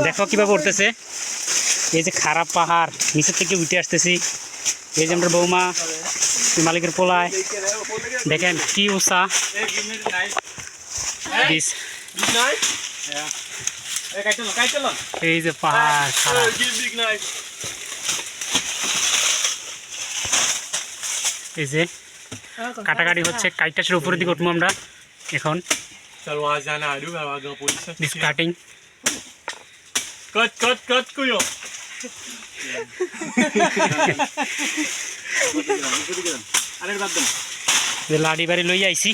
দেখো কিভাবে উঠতেছে। এই যে খারাপ পাহাড় নিচের থেকে উঠে আসতেছি। এই যে আমরা বৌমা মালিকের পোলায় দেখেন কি উঁচা। এই যে পাহাড় খারাপ। এই যে কাটাকাটি হচ্ছে, কাইটাসের উপরের দিকে উঠবো আমরা এখন। কাটিং লাড়ি বাড়ি লই আইছি।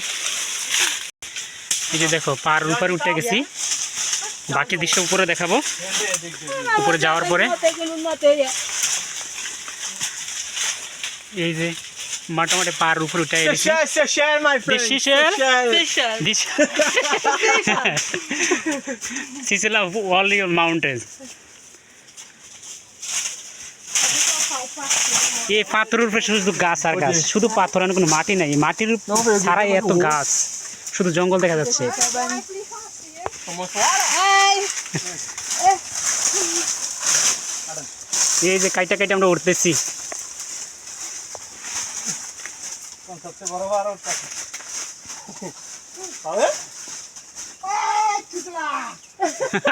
এই যে দেখো পাহাড়ের উপরে উঠে গেছি। বাকি দৃশ্য উপরে দেখাবো উপরে যাওয়ার পরে। এই যে মোটামুটি পাহাড়ের উপরে উঠে গেছি। Sicily of all your mountains. এই পাথরের উপরে শুধু গাছ আর গাছ, শুধু পাথর আর কোনো মাটি নাই। মাটির ছাড়াই এত গাছ, শুধু জঙ্গল দেখা যাচ্ছে। এই যে কাইটা কাইটা আমরা উঠতেছি।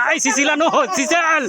Ay, Siciliano, Sicil!